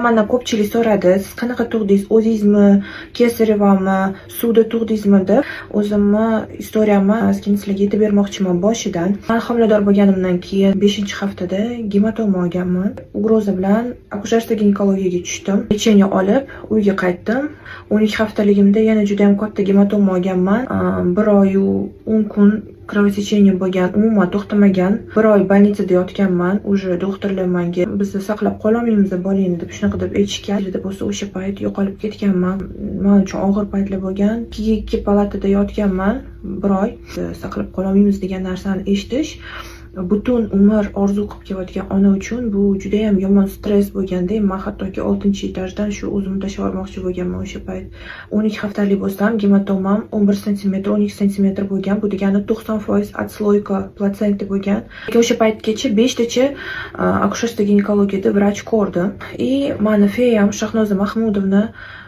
Mandan ko'pchilik so'radi, siz qanaqa tug'dingiz, o'zingizmi, kesarevami, suvda tug'dingizmi deb. O'zimni istoriyamni ozgina sizlarga aytib bermoqchiman boshidan. Men homilador bo'lganimdan keyin 5-haftada gematoma olganman. Ugroza bilan akushерство ginekologiyaga tushdim. Lecheniya olib uyga qaytdim. 12 haftaligimda yana juda ham katta gematoma olganman. 1 oy 10 kun kровотечение bo'lgan, umuman to'xtamagan. 1 oy больницada yotganman. Уже doktorlar menga bizni saqlab qololmaymiz bolani deb shunaqa deb aytishgan. Deb bo'lsa o'sha payt yo'qolib ketganman. Men uchun og'ir paytlar bo'lgan. 2 palatada yotganman 1 oy. Saqlab qololmaymiz degan narsani eshitish butun umr orzu qilib kelayotgan ona uchun bu juda ham yomon stress bo'lganda, men hattoki 6-etajdan shu o'zimni tashlab yubormoqchi bo'lganman o'sha payt. 12 haftalik bo'lsam, gematomam 11 sm, 12 sm bo'lgan. Bu degani 90% отслойка platsenta bo'lgan. O'sha paytgacha 5 tacha akushерство ginekologiyada vrach ko'rdim. Mani feyam Shahnoza Mahmudovna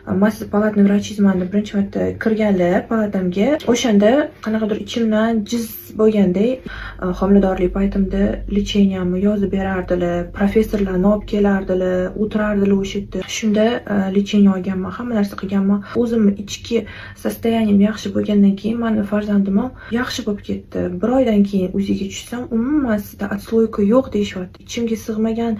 Massa palatni vrachizmani birinchi marta kirganlar palatamga. O'shanda qanaqadir ichimdan jiz bo'lganday, homiladorlik paytimda lecheniyamni yozib berardilar, professorlarni olib kelardilar, o'tirardilar o'sha yerda. Shunda lecheniya olganman, hamma narsa qilganman. O'zimni ichki состоянием yaxshi bo'lgandan keyin meni farzandim ham yaxshi bo'lib ketdi. 1 oydan keyin o'ziga tushsam, umuman sizda отслойка yo'q deyishyapti. Ichimga sig'magan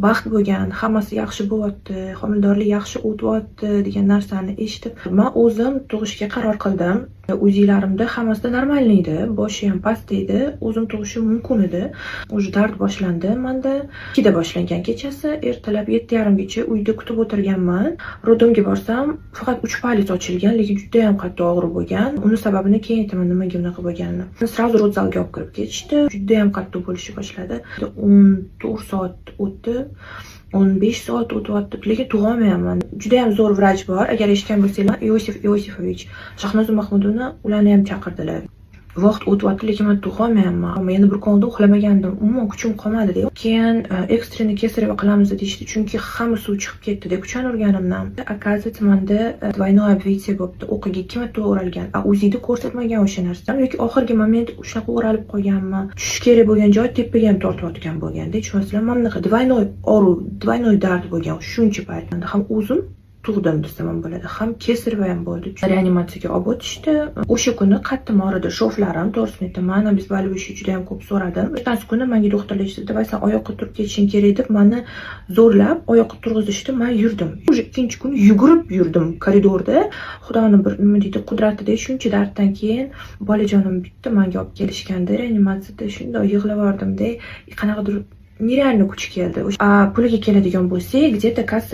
baxt bo'lgan, hammasi yaxshi bo'lyapti, homiladorlik yaxshi o'tyapti degan narsani eshitib, men o'zim tug'ishga qaror qildim. Uzilarimda hammasida normalniy edi, boshi ham past edi, o'zim tug'ishim mumkin edi. O'sha dard boshlandi. Menda 2da boshlangan kechasi, ertalab 7:30gacha uyda kutib o'tirganman. Rodomga borsam, faqat 3 paliz ochilgan, lekin juda ham qattiq og'ir bo'lgan. Uni sababini keyin aytaman, nimaga unaqa bo'lganini. Sразу rodzalga olib kirib ketishdi. Juda ham qattiq bo'lishni boshladi. 14 soat o'tdi. 15 soat o'tyapti, lekin tug'olmayapman. Juda ham zo'r vrach bor. Agar eshitgan bo'lsanglar, Iosif Iosifovich, Shahnoza Mahmudovna ularni ham chaqirdilar. Vaqt o'tyapti, lekin men tug'olmayapman. Yana bir kunda uxlamagandim. Umuman kuchim qolmadi. Keyin ekstreni kesareva qilamiz deyishdi, chunki hamma suv chiqib ketdi deb kuchan urganimdan. Оказывается, menda двойное обвитие bo'libdi. O'qiga 2 marta o'ralgan. O'zida ko'rsatmagan o'sha narsa. Lekin oxirgi moment shunaqa o'ralib qolganman. Tushish kerak bo'lgan joy tepaga ham tortayotgan bo'lganda, tushunasizlar, mana bunaqa двойной oru, двойной dard bo'lgan shuncha payt. Ham o'zim tug'dim desam ham bo'ladi, ham kesareva ham bo'ldi. Reanimatsiyaga olib o'tishdi. O'sha kuni qattiq og'ridi sho'flarim, to'g'risini aytaman. Обезболивающий juda ham ko'p so'radim. Ertasi kuni menga doktorlar aytdi, "Davay sen oyoqqa turib ketishing kerak" deb meni zo'rlab oyoqqa turg'izishdi. Men yurdim. O'sha ikkinchi kuni yugurib yurdim koridorda. Xudoning bir nima deydi, qudratida shuncha darddan keyin bolajonim bitta menga olib kelishganda reanimatsiyada shunday yig'lab yubordimda, qanaqadir nerealniy kuch keldi. Puliga keladigan bo'lsak, где-то kassa